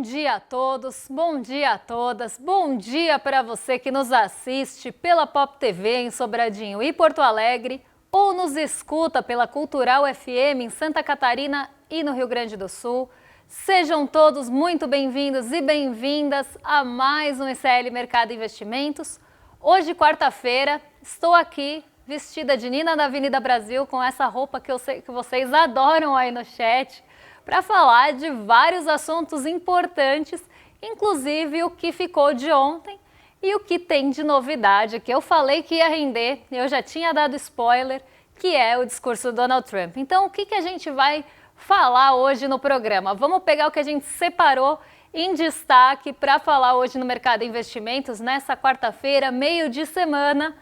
Bom dia a todos, bom dia a todas, bom dia para você que nos assiste pela Pop TV em Sobradinho e Porto Alegre ou nos escuta pela Cultural FM em Santa Catarina e no Rio Grande do Sul. Sejam todos muito bem-vindos e bem-vindas a mais um ICL Mercado Investimentos. Hoje, quarta-feira, estou aqui vestida de Nina da Avenida Brasil com essa roupa que eu sei que vocês adoram aí no chat, para falar de vários assuntos importantes, inclusive o que ficou de ontem e o que tem de novidade, que eu falei que ia render, eu já tinha dado spoiler, que é o discurso do Donald Trump. Então, o que a gente vai falar hoje no programa? Vamos pegar o que a gente separou em destaque para falar hoje no Mercado de Investimentos, nessa quarta-feira, meio de semana.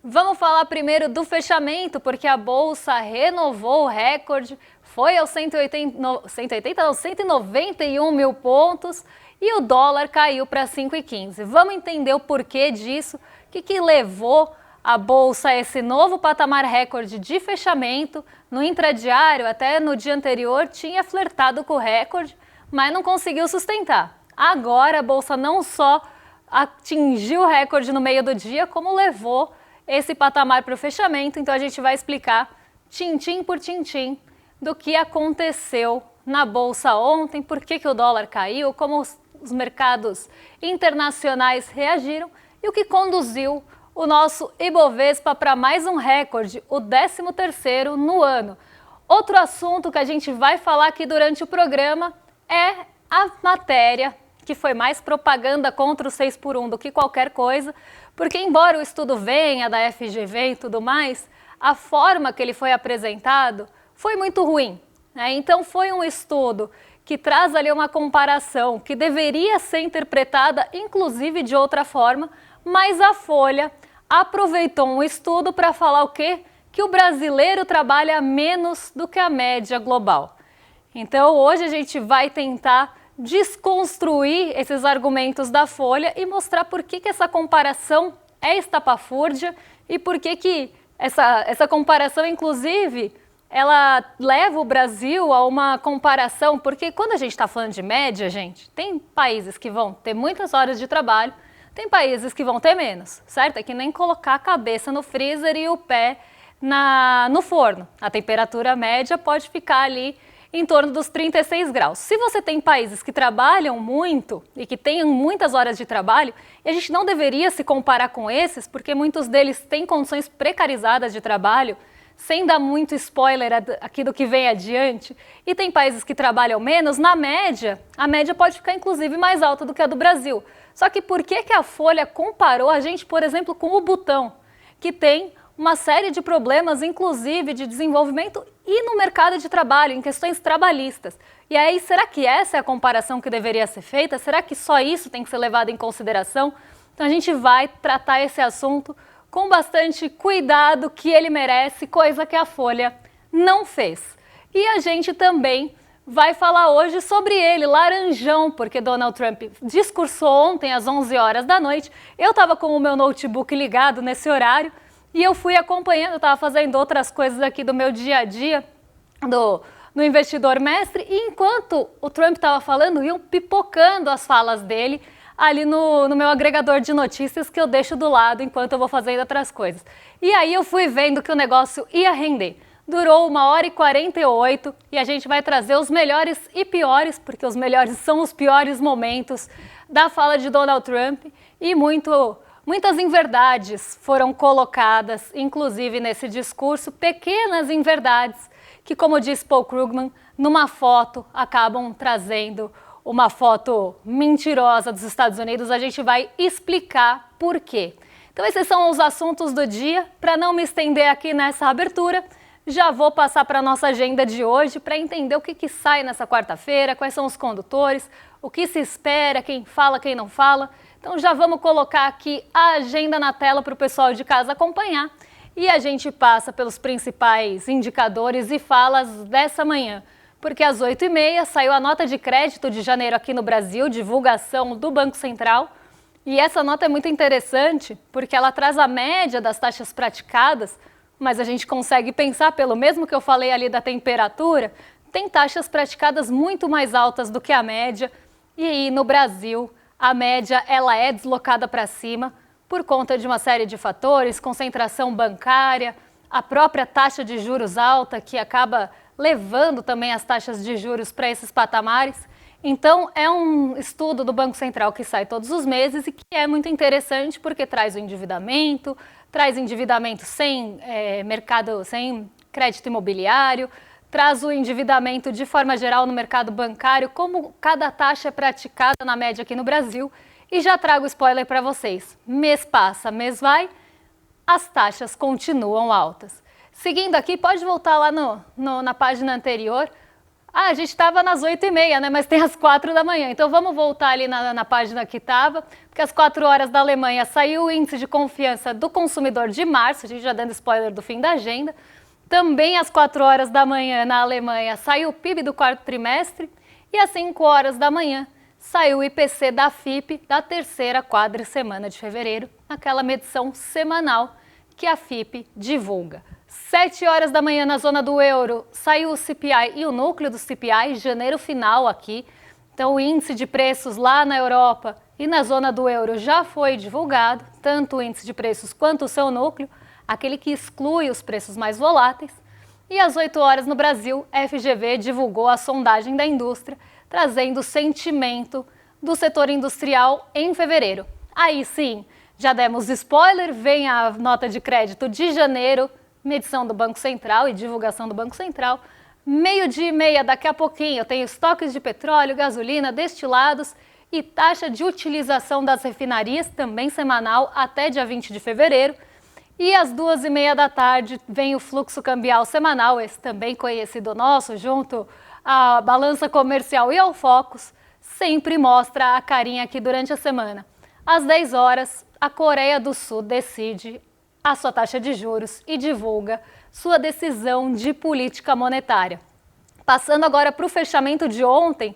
Vamos falar primeiro do fechamento, porque a Bolsa renovou o recorde, foi aos 191 mil pontos e o dólar caiu para 5,15. Vamos entender o porquê disso, o que levou a Bolsa a esse novo patamar recorde de fechamento. No intradiário, até no dia anterior, tinha flertado com o recorde, mas não conseguiu sustentar. Agora a Bolsa não só atingiu o recorde no meio do dia, como levou esse patamar para o fechamento. Então a gente vai explicar tintim por tintim do que aconteceu na Bolsa ontem, por que o dólar caiu, como os mercados internacionais reagiram e o que conduziu o nosso Ibovespa para mais um recorde, o 13º no ano. Outro assunto que a gente vai falar aqui durante o programa é a matéria, que foi mais propaganda contra o 6x1 do que qualquer coisa, porque embora o estudo venha da FGV e tudo mais, a forma que ele foi apresentado foi muito ruim, né? Então foi um estudo que traz ali uma comparação que deveria ser interpretada inclusive de outra forma, mas a Folha aproveitou um estudo para falar o quê? Que o brasileiro trabalha menos do que a média global. Então hoje a gente vai tentar desconstruir esses argumentos da Folha e mostrar por que essa comparação é estapafúrdia e por que essa comparação, inclusive, ela leva o Brasil a uma comparação, porque quando a gente está falando de média, gente, tem países que vão ter muitas horas de trabalho, tem países que vão ter menos, certo? É que nem colocar a cabeça no freezer e o pé no forno. A temperatura média pode ficar ali em torno dos 36 graus. Se você tem países que trabalham muito e que têm muitas horas de trabalho, e a gente não deveria se comparar com esses, porque muitos deles têm condições precarizadas de trabalho, sem dar muito spoiler aqui do que vem adiante, e tem países que trabalham menos, na média, a média pode ficar inclusive mais alta do que a do Brasil. Só que por que a Folha comparou a gente, por exemplo, com o Butão, que tem uma série de problemas, inclusive de desenvolvimento e no mercado de trabalho, em questões trabalhistas? E aí, será que essa é a comparação que deveria ser feita? Será que só isso tem que ser levado em consideração? Então a gente vai tratar esse assunto com bastante cuidado que ele merece, coisa que a Folha não fez. E a gente também vai falar hoje sobre ele, Laranjão, porque Donald Trump discursou ontem às 11 horas da noite. Eu estava com o meu notebook ligado nesse horário e eu fui acompanhando, eu estava fazendo outras coisas aqui do meu dia a dia, no Investidor Mestre, e enquanto o Trump estava falando, iam pipocando as falas dele ali no meu agregador de notícias que eu deixo do lado enquanto eu vou fazendo outras coisas. E aí eu fui vendo que o negócio ia render. Durou 1h48 e a gente vai trazer os melhores e piores, porque os melhores são os piores momentos da fala de Donald Trump, e muitas inverdades foram colocadas, inclusive nesse discurso, pequenas inverdades que, como diz Paul Krugman, numa foto acabam trazendo uma foto mentirosa dos Estados Unidos. A gente vai explicar por quê. Então esses são os assuntos do dia. Para não me estender aqui nessa abertura, já vou passar para a nossa agenda de hoje para entender o que sai nessa quarta-feira, quais são os condutores, o que se espera, quem fala, quem não fala. Então já vamos colocar aqui a agenda na tela para o pessoal de casa acompanhar e a gente passa pelos principais indicadores e falas dessa manhã. Porque às 8h30 saiu a nota de crédito de janeiro aqui no Brasil, divulgação do Banco Central. E essa nota é muito interessante porque ela traz a média das taxas praticadas, mas a gente consegue pensar, pelo mesmo que eu falei ali da temperatura, tem taxas praticadas muito mais altas do que a média. E aí, no Brasil, a média ela é deslocada para cima por conta de uma série de fatores, concentração bancária, a própria taxa de juros alta, que acaba levando também as taxas de juros para esses patamares. Então, é um estudo do Banco Central que sai todos os meses e que é muito interessante porque traz o endividamento, traz endividamento sem mercado, sem crédito imobiliário, traz o endividamento de forma geral no mercado bancário, como cada taxa é praticada na média aqui no Brasil. E já trago spoiler para vocês. Mês passa, mês vai, as taxas continuam altas. Seguindo aqui, pode voltar lá na página anterior. A gente estava nas 8h30, né? Mas tem às 4 da manhã. Então vamos voltar ali na página que estava, porque às 4 horas da Alemanha saiu o índice de confiança do consumidor de março, a gente já dando spoiler do fim da agenda. Também às 4 horas da manhã na Alemanha saiu o PIB do quarto trimestre e às 5 horas da manhã saiu o IPC da FIPE da terceira quadricemana de fevereiro, aquela medição semanal que a FIPE divulga. 7 horas da manhã na zona do euro saiu o CPI e o núcleo do CPI, janeiro final aqui. Então o índice de preços lá na Europa e na zona do euro já foi divulgado, tanto o índice de preços quanto o seu núcleo, aquele que exclui os preços mais voláteis. E às 8 horas no Brasil, a FGV divulgou a sondagem da indústria, trazendo o sentimento do setor industrial em fevereiro. Aí sim, já demos spoiler, vem a nota de crédito de janeiro, medição do Banco Central e divulgação do Banco Central. 12h30, daqui a pouquinho, eu tenho estoques de petróleo, gasolina, destilados e taxa de utilização das refinarias, também semanal, até dia 20 de fevereiro. E às 2h30 da tarde vem o fluxo cambial semanal, esse também conhecido nosso, junto à balança comercial e ao Focus, sempre mostra a carinha aqui durante a semana. Às 10 horas, a Coreia do Sul decide a sua taxa de juros e divulga sua decisão de política monetária. Passando agora para o fechamento de ontem,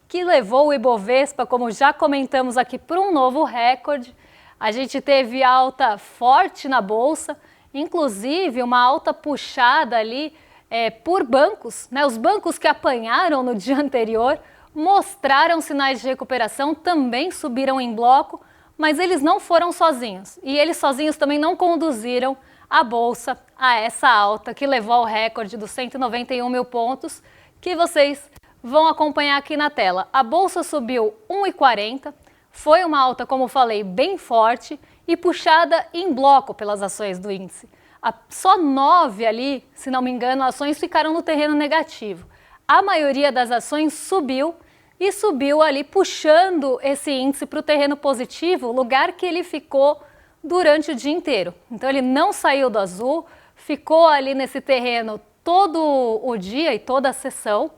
que levou o Ibovespa, como já comentamos aqui, para um novo recorde. A gente teve alta forte na Bolsa, inclusive uma alta puxada ali por bancos, né? Os bancos que apanharam no dia anterior mostraram sinais de recuperação, também subiram em bloco, mas eles não foram sozinhos. E eles sozinhos também não conduziram a Bolsa a essa alta que levou ao recorde dos 191 mil pontos, que vocês vão acompanhar aqui na tela. A Bolsa subiu 1,40, foi uma alta, como falei, bem forte e puxada em bloco pelas ações do índice. Só 9 ali, se não me engano, ações ficaram no terreno negativo. A maioria das ações subiu e subiu ali puxando esse índice para o terreno positivo, lugar que ele ficou durante o dia inteiro. Então ele não saiu do azul, ficou ali nesse terreno todo o dia e toda a sessão,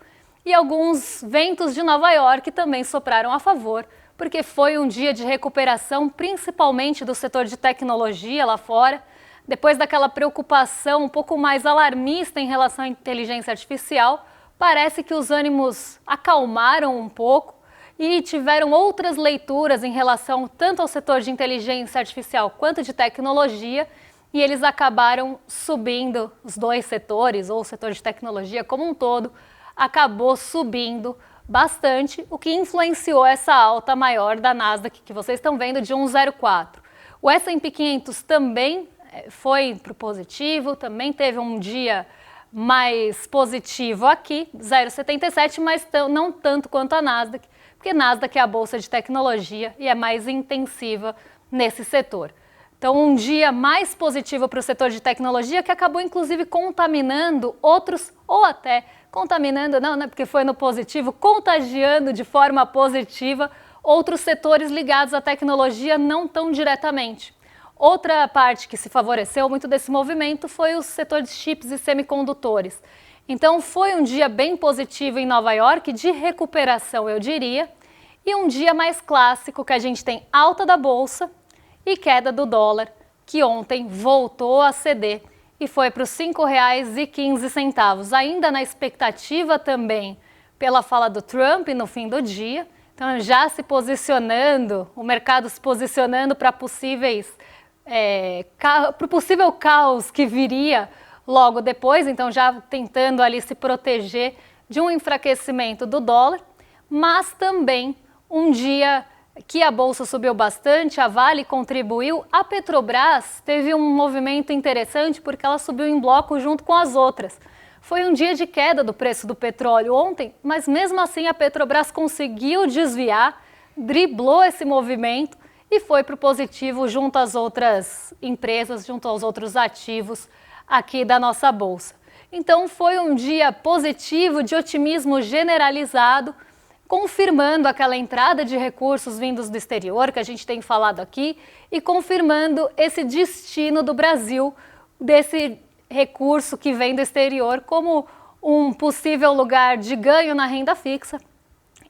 e alguns ventos de Nova York também sopraram a favor, porque foi um dia de recuperação, principalmente do setor de tecnologia lá fora, depois daquela preocupação um pouco mais alarmista em relação à inteligência artificial. Parece que os ânimos acalmaram um pouco e tiveram outras leituras em relação tanto ao setor de inteligência artificial quanto de tecnologia, e eles acabaram subindo, os dois setores, ou o setor de tecnologia como um todo, acabou subindo bastante, o que influenciou essa alta maior da Nasdaq que vocês estão vendo de 1,04. O S&P 500 também foi para o positivo, também teve um dia mais positivo aqui, 0,77, mas não tanto quanto a Nasdaq, porque Nasdaq é a bolsa de tecnologia e é mais intensiva nesse setor. Então, um dia mais positivo para o setor de tecnologia, que acabou inclusive contaminando outros, ou até contaminando, não, né, porque foi no positivo, contagiando de forma positiva outros setores ligados à tecnologia não tão diretamente. Outra parte que se favoreceu muito desse movimento foi o setor de chips e semicondutores. Então foi um dia bem positivo em Nova York, de recuperação eu diria, e um dia mais clássico que a gente tem alta da bolsa e queda do dólar, que ontem voltou a ceder e foi para os R$ 5,15, ainda na expectativa também pela fala do Trump no fim do dia. Então já se posicionando, o mercado se posicionando para o possível caos que viria logo depois, então já tentando ali se proteger de um enfraquecimento do dólar, mas também um dia que a Bolsa subiu bastante, a Vale contribuiu, a Petrobras teve um movimento interessante porque ela subiu em bloco junto com as outras. Foi um dia de queda do preço do petróleo ontem, mas mesmo assim a Petrobras conseguiu desviar, driblou esse movimento e foi para o positivo junto às outras empresas, junto aos outros ativos aqui da nossa Bolsa. Então foi um dia positivo, de otimismo generalizado, confirmando aquela entrada de recursos vindos do exterior, que a gente tem falado aqui, e confirmando esse destino do Brasil, desse recurso que vem do exterior, como um possível lugar de ganho na renda fixa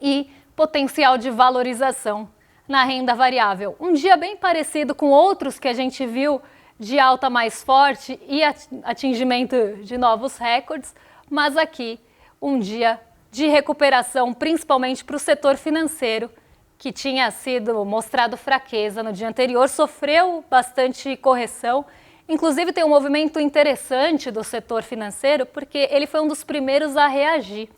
e potencial de valorização na renda variável. Um dia bem parecido com outros que a gente viu de alta mais forte e atingimento de novos recordes, mas aqui um dia de recuperação, principalmente para o setor financeiro, que tinha sido mostrado fraqueza no dia anterior, sofreu bastante correção. Inclusive tem um movimento interessante do setor financeiro, porque ele foi um dos primeiros a reagir.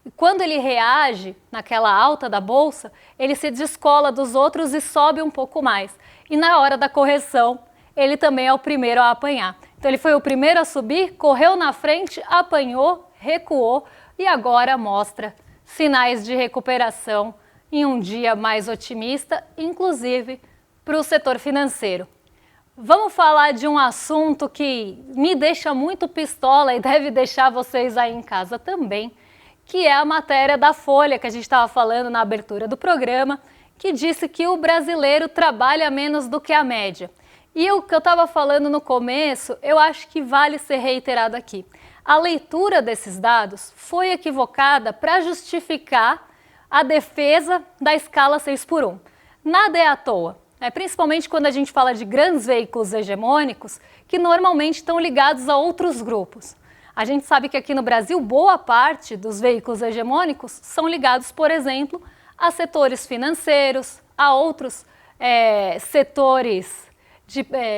E quando ele reage naquela alta da Bolsa, ele se descola dos outros e sobe um pouco mais. E na hora da correção, ele também é o primeiro a apanhar. Então ele foi o primeiro a subir, correu na frente, apanhou, recuou e agora mostra sinais de recuperação em um dia mais otimista, inclusive para o setor financeiro. Vamos falar de um assunto que me deixa muito pistola e deve deixar vocês aí em casa também, que é a matéria da Folha, que a gente estava falando na abertura do programa, que disse que o brasileiro trabalha menos do que a média. E o que eu estava falando no começo, eu acho que vale ser reiterado aqui. A leitura desses dados foi equivocada para justificar a defesa da escala 6x1. Nada é à toa, principalmente quando a gente fala de grandes veículos hegemônicos que normalmente estão ligados a outros grupos. A gente sabe que aqui no Brasil, boa parte dos veículos hegemônicos são ligados, por exemplo, a setores financeiros, a outros setores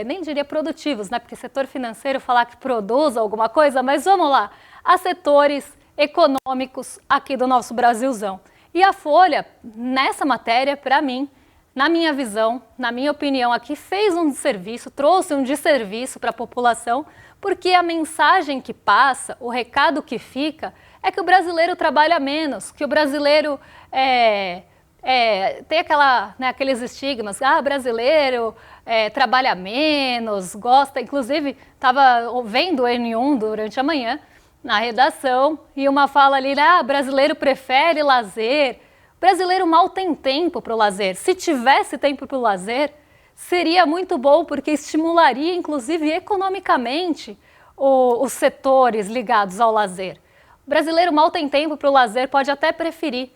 nem diria produtivos, né? Porque setor financeiro falar que produz alguma coisa, mas vamos lá, a setores econômicos aqui do nosso Brasilzão. E a Folha, nessa matéria, para mim, na minha visão, na minha opinião aqui, fez um desserviço, trouxe um desserviço para a população, porque a mensagem que passa, o recado que fica, é que o brasileiro trabalha menos, que o brasileiro tem aqueles estigmas, brasileiro trabalha menos, gosta, inclusive estava vendo o N1 durante a manhã, na redação, e uma fala ali, brasileiro prefere lazer, brasileiro mal tem tempo para o lazer, se tivesse tempo para o lazer, seria muito bom, porque estimularia, inclusive, economicamente, os setores ligados ao lazer. O brasileiro mal tem tempo para o lazer, pode até preferir,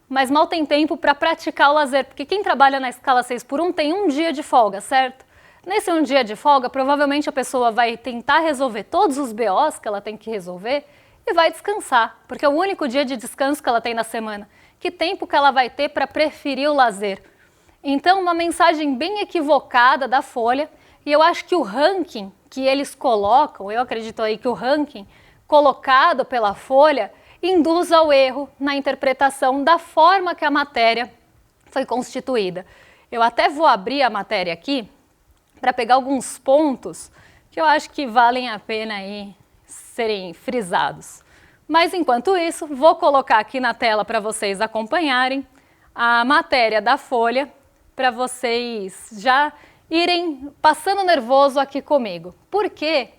mas mal tem tempo para praticar o lazer, porque quem trabalha na escala 6x1 tem um dia de folga, certo? Nesse um dia de folga, provavelmente a pessoa vai tentar resolver todos os BOs que ela tem que resolver e vai descansar, porque é o único dia de descanso que ela tem na semana. Que tempo que ela vai ter para preferir o lazer? Então, uma mensagem bem equivocada da Folha, e eu acho que o ranking que eles colocam, eu acredito aí que o ranking colocado pela Folha induz ao erro na interpretação da forma que a matéria foi constituída. Eu até vou abrir a matéria aqui para pegar alguns pontos que eu acho que valem a pena aí serem frisados. Mas enquanto isso, vou colocar aqui na tela para vocês acompanharem a matéria da Folha, para vocês já irem passando nervoso aqui comigo. Porque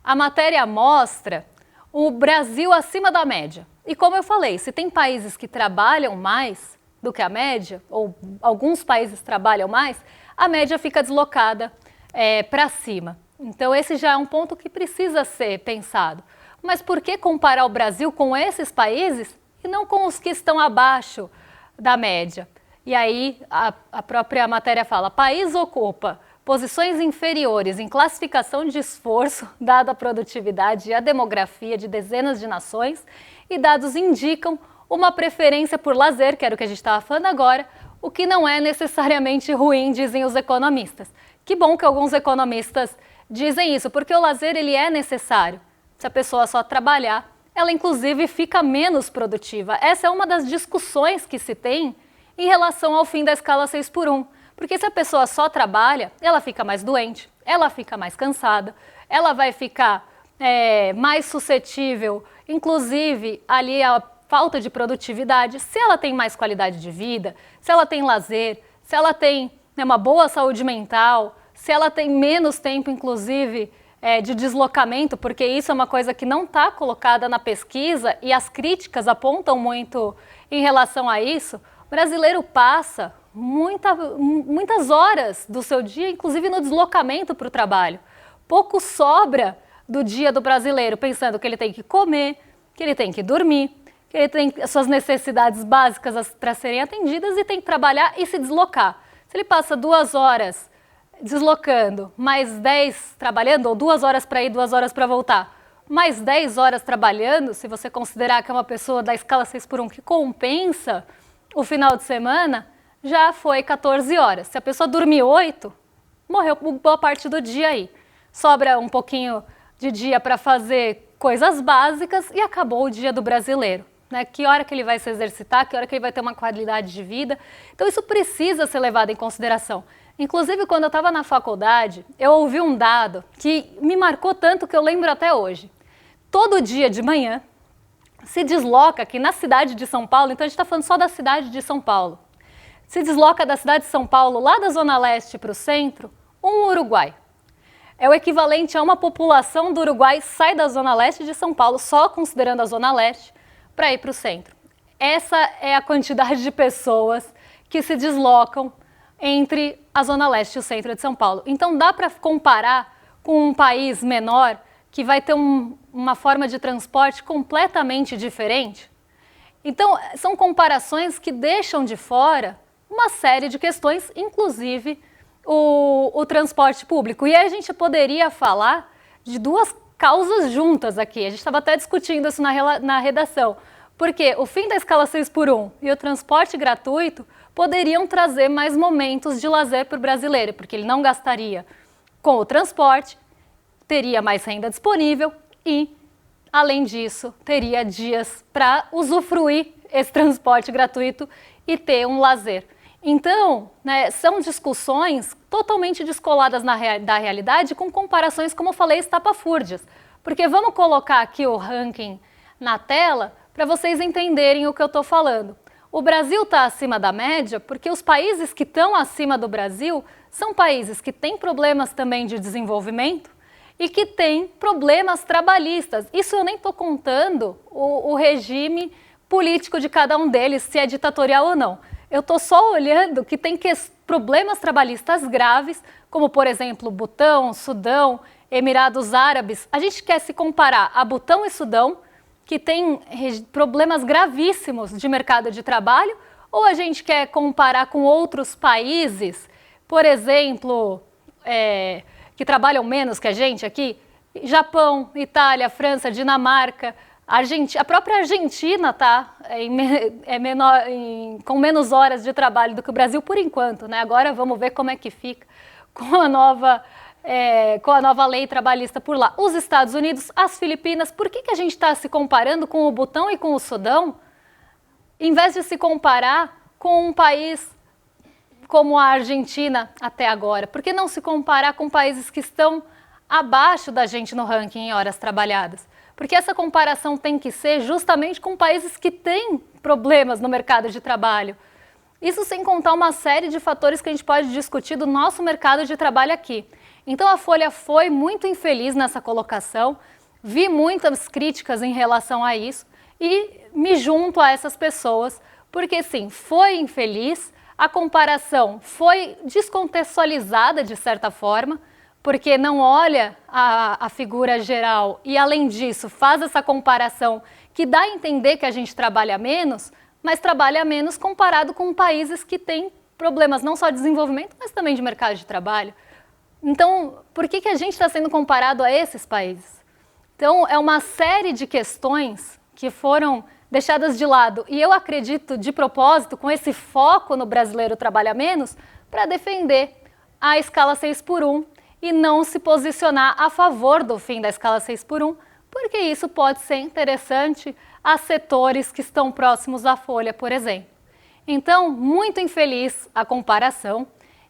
a matéria mostra o Brasil acima da média. E como eu falei, se tem países que trabalham mais do que a média, ou alguns países trabalham mais, a média fica deslocada para cima. Então esse já é um ponto que precisa ser pensado. Mas por que comparar o Brasil com esses países e não com os que estão abaixo da média? E aí a própria matéria fala, país ocupa posições inferiores em classificação de esforço, dada a produtividade e a demografia de dezenas de nações, e dados indicam uma preferência por lazer, que era o que a gente estava falando agora, o que não é necessariamente ruim, dizem os economistas. Que bom que alguns economistas dizem isso, porque o lazer ele é necessário. Se a pessoa só trabalhar, ela inclusive fica menos produtiva. Essa é uma das discussões que se tem em relação ao fim da escala 6 por 1. Porque se a pessoa só trabalha, ela fica mais doente, ela fica mais cansada, ela vai ficar mais suscetível, inclusive ali a falta de produtividade. Se ela tem mais qualidade de vida, se ela tem lazer, se ela tem uma boa saúde mental, se ela tem menos tempo, inclusive, de deslocamento, porque isso é uma coisa que não está colocada na pesquisa e as críticas apontam muito em relação a isso, o brasileiro passa muitas horas do seu dia, inclusive no deslocamento para o trabalho. Pouco sobra do dia do brasileiro, pensando que ele tem que comer, que ele tem que dormir, que ele tem as suas necessidades básicas para serem atendidas e tem que trabalhar e se deslocar. Se ele passa 2 horas deslocando, mais 10 trabalhando, ou 2 horas para ir, 2 horas para voltar, mais 10 horas trabalhando, se você considerar que é uma pessoa da escala 6 por 1 que compensa o final de semana, já foi 14 horas. Se a pessoa dormir 8, morreu boa parte do dia aí. Sobra um pouquinho de dia para fazer coisas básicas e acabou o dia do brasileiro. Né? Que hora que ele vai se exercitar, que hora que ele vai ter uma qualidade de vida. Então isso precisa ser levado em consideração. Inclusive, quando eu estava na faculdade, eu ouvi um dado que me marcou tanto que eu lembro até hoje. Todo dia de manhã se desloca aqui na cidade de São Paulo, então a gente está falando só da cidade de São Paulo, se desloca da cidade de São Paulo, lá da Zona Leste para o centro, um uruguai. É o equivalente a uma população do Uruguai sai da Zona Leste de São Paulo, só considerando a Zona Leste, para ir para o centro. Essa é a quantidade de pessoas que se deslocam entre a Zona Leste e o centro de São Paulo. Então dá para comparar com um país menor que vai ter uma forma de transporte completamente diferente? Então são comparações que deixam de fora uma série de questões, inclusive o transporte público. E aí a gente poderia falar de 2 causas juntas aqui. A gente estava até discutindo isso na redação. Porque o fim da escala 6 por 1 e o transporte gratuito poderiam trazer mais momentos de lazer para o brasileiro, porque ele não gastaria com o transporte, teria mais renda disponível e, além disso, teria dias para usufruir esse transporte gratuito e ter um lazer. Então, né, são discussões totalmente descoladas da realidade, com comparações, como eu falei, estapafúrdias. Porque vamos colocar aqui o ranking na tela para vocês entenderem o que eu estou falando. O Brasil está acima da média porque os países que estão acima do Brasil são países que têm problemas também de desenvolvimento e que têm problemas trabalhistas. Isso eu nem estou contando o regime político de cada um deles, se é ditatorial ou não. Eu estou só olhando que tem problemas trabalhistas graves, como, por exemplo, Butão, Sudão, Emirados Árabes. A gente quer se comparar a Butão e Sudão, que tem problemas gravíssimos de mercado de trabalho, ou a gente quer comparar com outros países, por exemplo, que trabalham menos que a gente aqui? Japão, Itália, França, Dinamarca, a própria Argentina está com menos horas de trabalho do que o Brasil por enquanto, né? Agora vamos ver como é que fica com a nova lei trabalhista por lá. Os Estados Unidos, as Filipinas, por que a gente está se comparando com o Butão e com o Sudão, em vez de se comparar com um país como a Argentina até agora? Por que não se comparar com países que estão abaixo da gente no ranking em horas trabalhadas? Porque essa comparação tem que ser justamente com países que têm problemas no mercado de trabalho. Isso sem contar uma série de fatores que a gente pode discutir do nosso mercado de trabalho aqui. Então a Folha foi muito infeliz nessa colocação, vi muitas críticas em relação a isso e me junto a essas pessoas, porque sim, foi infeliz, a comparação foi descontextualizada de certa forma, porque não olha a figura geral e, além disso, faz essa comparação que dá a entender que a gente trabalha menos, mas trabalha menos comparado com países que têm problemas não só de desenvolvimento, mas também de mercado de trabalho. Então, por que a gente está sendo comparado a esses países? Então, é uma série de questões que foram deixadas de lado. E eu acredito, de propósito, com esse foco no brasileiro trabalha menos, para defender a escala 6 por 1 e não se posicionar a favor do fim da escala 6 por 1, porque isso pode ser interessante a setores que estão próximos à Folha, por exemplo. Então, muito infeliz a comparação.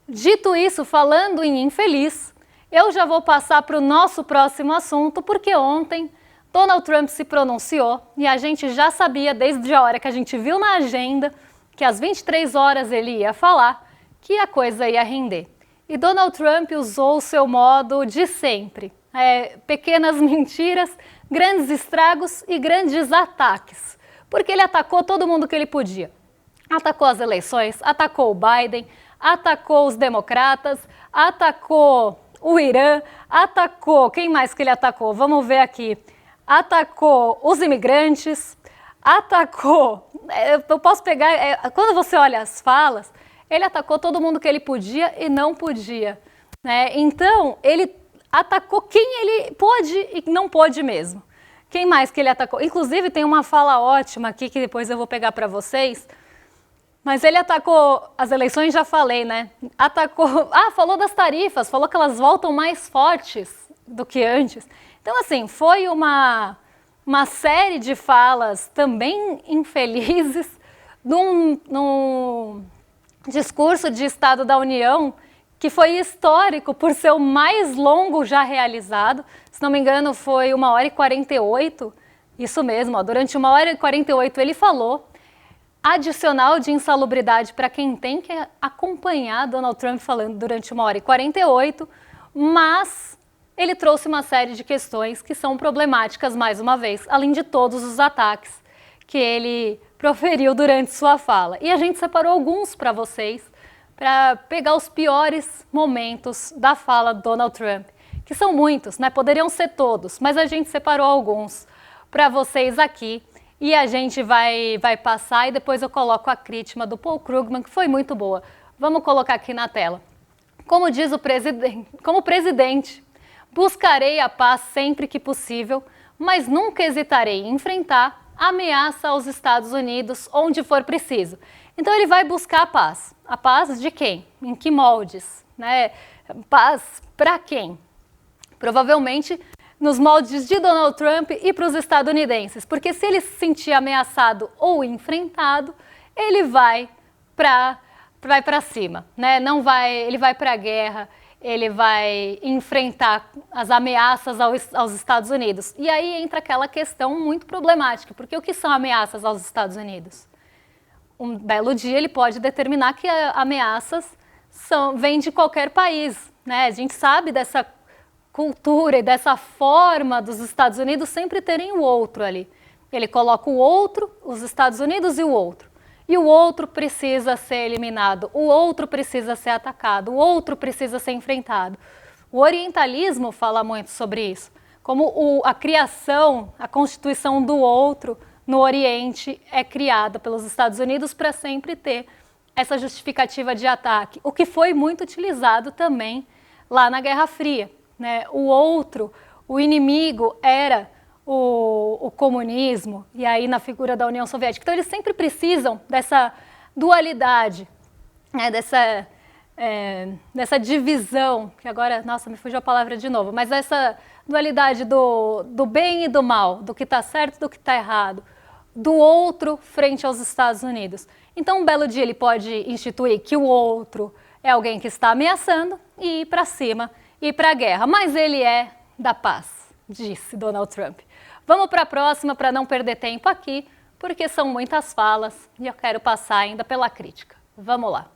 Dito isso, falando em infeliz, eu já vou passar para o nosso próximo assunto, porque ontem Donald Trump se pronunciou e a gente já sabia desde a hora que a gente viu na agenda que às 23 horas ele ia falar que a coisa ia render. E Donald Trump usou o seu modo de sempre, pequenas mentiras, grandes estragos e grandes ataques, porque ele atacou todo mundo que ele podia. Atacou as eleições, atacou o Biden, atacou os democratas, atacou o Irã, atacou, quem mais que ele atacou? Vamos ver aqui. Atacou os imigrantes, atacou, eu posso pegar, quando você olha as falas, ele atacou todo mundo que ele podia e não podia, né? Então, ele atacou quem ele pôde e não pôde mesmo. Quem mais que ele atacou? Inclusive, tem uma fala ótima aqui que depois eu vou pegar para vocês. Mas ele atacou as eleições, já falei, né? Atacou, falou das tarifas, falou que elas voltam mais fortes do que antes. Então, assim, foi uma série de falas também infelizes num discurso de Estado da União que foi histórico por ser o mais longo já realizado. Se não me engano, foi 1h48. Isso mesmo, durante 1h48 ele falou. Adicional de insalubridade para quem tem que acompanhar Donald Trump falando durante 1h48, mas ele trouxe uma série de questões que são problemáticas mais uma vez, além de todos os ataques que ele proferiu durante sua fala. E a gente separou alguns para vocês, para pegar os piores momentos da fala do Donald Trump, que são muitos, né? Poderiam ser todos, mas a gente separou alguns para vocês aqui. E a gente vai passar e depois eu coloco a crítica do Paul Krugman, que foi muito boa. Vamos colocar aqui na tela. Como diz o presidente, como presidente, buscarei a paz sempre que possível, mas nunca hesitarei em enfrentar a ameaça aos Estados Unidos onde for preciso. Então ele vai buscar a paz. A paz de quem? Em que moldes? Né? Paz para quem? Provavelmente nos moldes de Donald Trump e para os estadunidenses, porque se ele se sentir ameaçado ou enfrentado, ele vai para cima, né? Ele vai para a guerra, ele vai enfrentar as ameaças aos Estados Unidos. E aí entra aquela questão muito problemática, porque o que são ameaças aos Estados Unidos? Um belo dia ele pode determinar que ameaças vêm de qualquer país, né? A gente sabe dessa cultura e dessa forma dos Estados Unidos sempre terem o outro ali. Ele coloca o outro, os Estados Unidos e o outro. E o outro precisa ser eliminado, o outro precisa ser atacado, o outro precisa ser enfrentado. O orientalismo fala muito sobre isso, como a criação, a constituição do outro no Oriente é criada pelos Estados Unidos para sempre ter essa justificativa de ataque, o que foi muito utilizado também lá na Guerra Fria. Né? O outro, o inimigo era o comunismo, e aí na figura da União Soviética. Então eles sempre precisam dessa dualidade, né? dessa divisão, que agora, nossa, me fugiu a palavra de novo, mas essa dualidade do bem e do mal, do que está certo e do que está errado, do outro frente aos Estados Unidos. Então um belo dia ele pode instituir que o outro é alguém que está ameaçando e ir para cima, ir para a guerra, mas ele é da paz, disse Donald Trump. Vamos para a próxima para não perder tempo aqui, porque são muitas falas e eu quero passar ainda pela crítica. Vamos lá.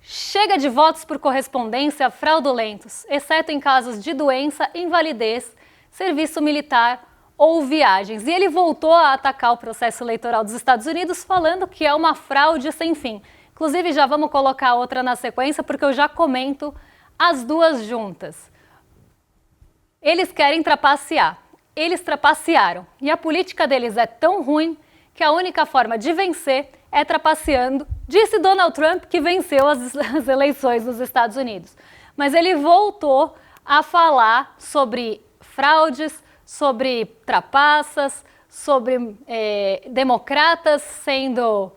Chega de votos por correspondência fraudulentos, exceto em casos de doença, invalidez, serviço militar ou viagens. E ele voltou a atacar o processo eleitoral dos Estados Unidos, falando que é uma fraude sem fim. Inclusive, já vamos colocar outra na sequência, porque eu já comento as duas juntas. Eles querem trapacear. Eles trapacearam. E a política deles é tão ruim que a única forma de vencer é trapaceando. Disse Donald Trump que venceu as eleições nos Estados Unidos. Mas ele voltou a falar sobre fraudes, sobre trapaças, sobre democratas sendo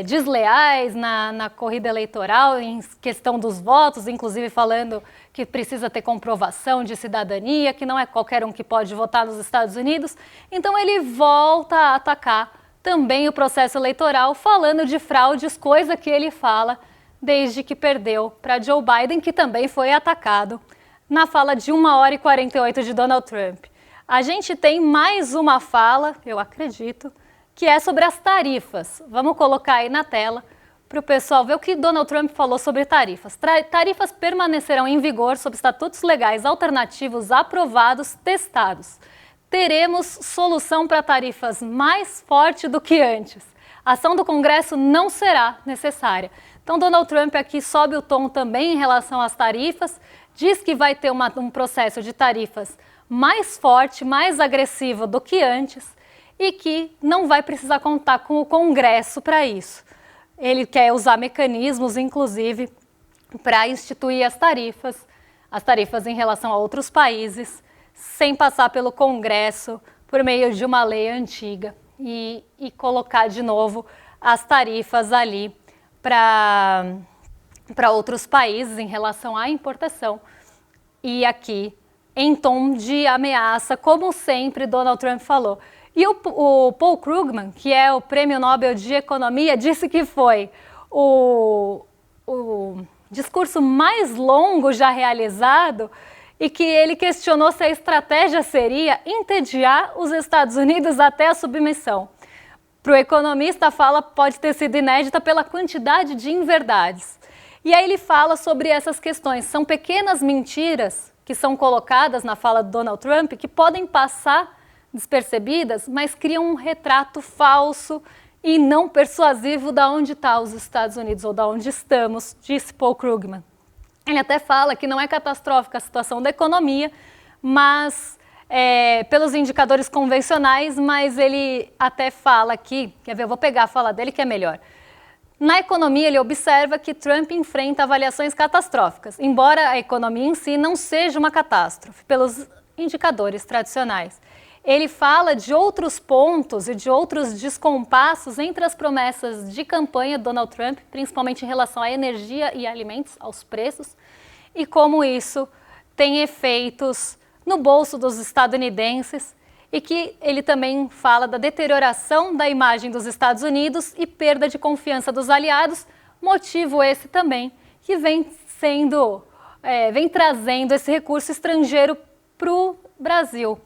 desleais na corrida eleitoral, em questão dos votos, inclusive falando que precisa ter comprovação de cidadania, que não é qualquer um que pode votar nos Estados Unidos. Então ele volta a atacar também o processo eleitoral, falando de fraudes, coisa que ele fala desde que perdeu para Joe Biden, que também foi atacado na fala de 1h48 de Donald Trump. A gente tem mais uma fala, eu acredito, que é sobre as tarifas. Vamos colocar aí na tela para o pessoal ver o que Donald Trump falou sobre tarifas. Tarifas permanecerão em vigor sob estatutos legais alternativos aprovados, testados. Teremos solução para tarifas mais forte do que antes. A ação do Congresso não será necessária. Então, Donald Trump aqui sobe o tom também em relação às tarifas, diz que vai ter um processo de tarifas mais forte, mais agressivo do que antes e que não vai precisar contar com o Congresso para isso. Ele quer usar mecanismos, inclusive, para instituir as tarifas em relação a outros países, sem passar pelo Congresso, por meio de uma lei antiga, e colocar de novo as tarifas ali para outros países em relação à importação. E aqui, em tom de ameaça, como sempre, Donald Trump falou. E o Paul Krugman, que é o Prêmio Nobel de Economia, disse que foi o discurso mais longo já realizado e que ele questionou se a estratégia seria entediar os Estados Unidos até a submissão. Para o economista, a fala pode ter sido inédita pela quantidade de inverdades. E aí ele fala sobre essas questões. São pequenas mentiras que são colocadas na fala do Donald Trump que podem passar despercebidas, mas criam um retrato falso e não persuasivo de onde está os Estados Unidos ou de onde estamos, disse Paul Krugman. Ele até fala que não é catastrófica a situação da economia, mas pelos indicadores convencionais, mas ele até fala aqui, quer ver, eu vou pegar a fala dele que é melhor. Na economia, ele observa que Trump enfrenta avaliações catastróficas, embora a economia em si não seja uma catástrofe, pelos indicadores tradicionais. Ele fala de outros pontos e de outros descompassos entre as promessas de campanha de Donald Trump, principalmente em relação à energia e alimentos, aos preços, e como isso tem efeitos no bolso dos estadunidenses, e que ele também fala da deterioração da imagem dos Estados Unidos e perda de confiança dos aliados, motivo esse também que vem trazendo esse recurso estrangeiro para o Brasil.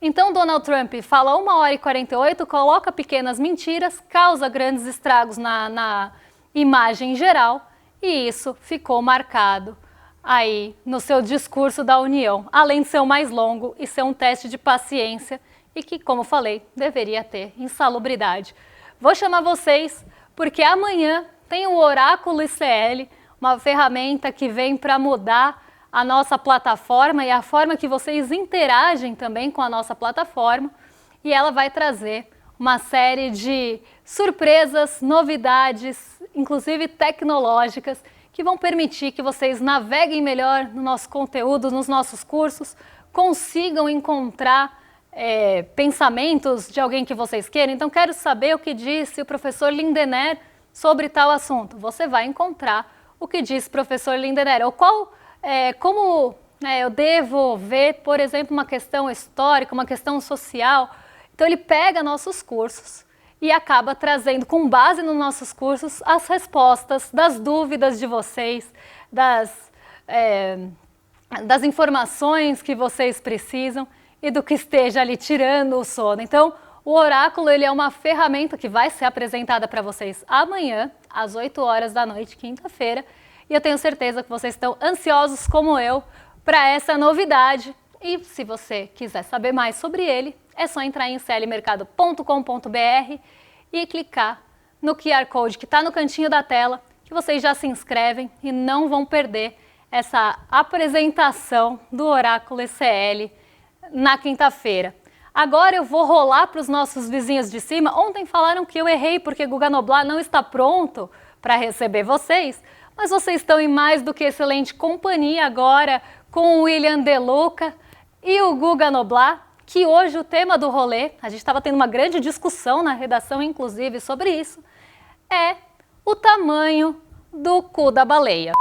Então, Donald Trump fala 1h48, coloca pequenas mentiras, causa grandes estragos na imagem geral, e isso ficou marcado aí no seu discurso da União, além de ser o mais longo e ser um teste de paciência e que, como falei, deveria ter insalubridade. Vou chamar vocês porque amanhã tem o Oráculo ICL, uma ferramenta que vem para mudar a nossa plataforma e a forma que vocês interagem também com a nossa plataforma, e ela vai trazer uma série de surpresas, novidades, inclusive tecnológicas, que vão permitir que vocês naveguem melhor no nosso conteúdo, nos nossos cursos, consigam encontrar pensamentos de alguém que vocês queiram. Então, quero saber o que disse o professor Lindener sobre tal assunto. Você vai encontrar o que disse o professor Lindener, ou como eu devo ver, por exemplo, uma questão histórica, uma questão social. Então ele pega nossos cursos e acaba trazendo, com base nos nossos cursos, as respostas das dúvidas de vocês, das informações que vocês precisam e do que esteja ali tirando o sono. Então, o Oráculo ele é uma ferramenta que vai ser apresentada para vocês amanhã, às 8 horas da noite, quinta-feira, e eu tenho certeza que vocês estão ansiosos como eu para essa novidade. E se você quiser saber mais sobre ele, é só entrar em clmercado.com.br e clicar no QR Code que está no cantinho da tela, que vocês já se inscrevem e não vão perder essa apresentação do Oráculo ICL na quinta-feira. Agora eu vou rolar para os nossos vizinhos de cima. Ontem falaram que eu errei porque Guga Noblar não está pronto para receber vocês, mas vocês estão em mais do que excelente companhia agora com o William De Luca e o Guga Noblar, que hoje o tema do rolê, a gente estava tendo uma grande discussão na redação, inclusive, sobre isso, é o tamanho do cu da baleia.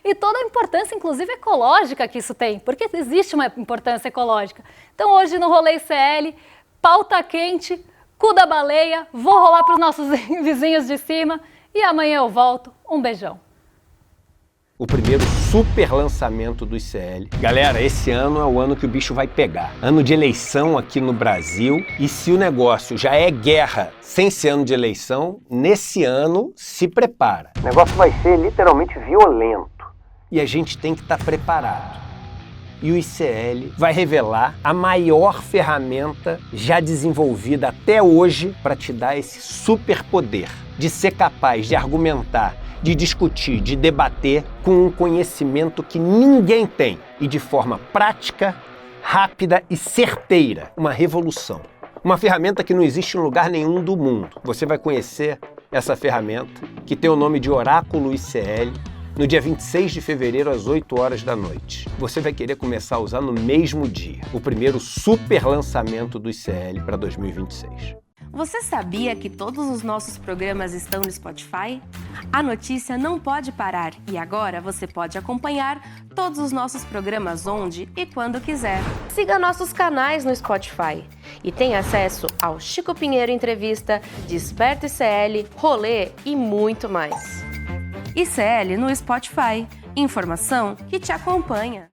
E toda a importância, inclusive ecológica, que isso tem, porque existe uma importância ecológica. Então hoje no Rolê ICL, pauta quente, cu da baleia, vou rolar para os nossos vizinhos de cima e amanhã eu volto. Um beijão. O primeiro super lançamento do ICL. Galera, esse ano é o ano que o bicho vai pegar. Ano de eleição aqui no Brasil. E se o negócio já é guerra sem ser ano de eleição, nesse ano se prepara. O negócio vai ser literalmente violento. E a gente tem que estar preparado. E o ICL vai revelar a maior ferramenta já desenvolvida até hoje para te dar esse superpoder de ser capaz de argumentar, de discutir, de debater com um conhecimento que ninguém tem e de forma prática, rápida e certeira. Uma revolução. Uma ferramenta que não existe em lugar nenhum do mundo. Você vai conhecer essa ferramenta que tem o nome de Oráculo ICL no dia 26 de fevereiro às 8 horas da noite. Você vai querer começar a usar no mesmo dia. O primeiro super lançamento do ICL para 2026. Você sabia que todos os nossos programas estão no Spotify? A notícia não pode parar e agora você pode acompanhar todos os nossos programas onde e quando quiser. Siga nossos canais no Spotify e tenha acesso ao Chico Pinheiro Entrevista, Desperta ICL, Rolê e muito mais. ICL no Spotify. Informação que te acompanha.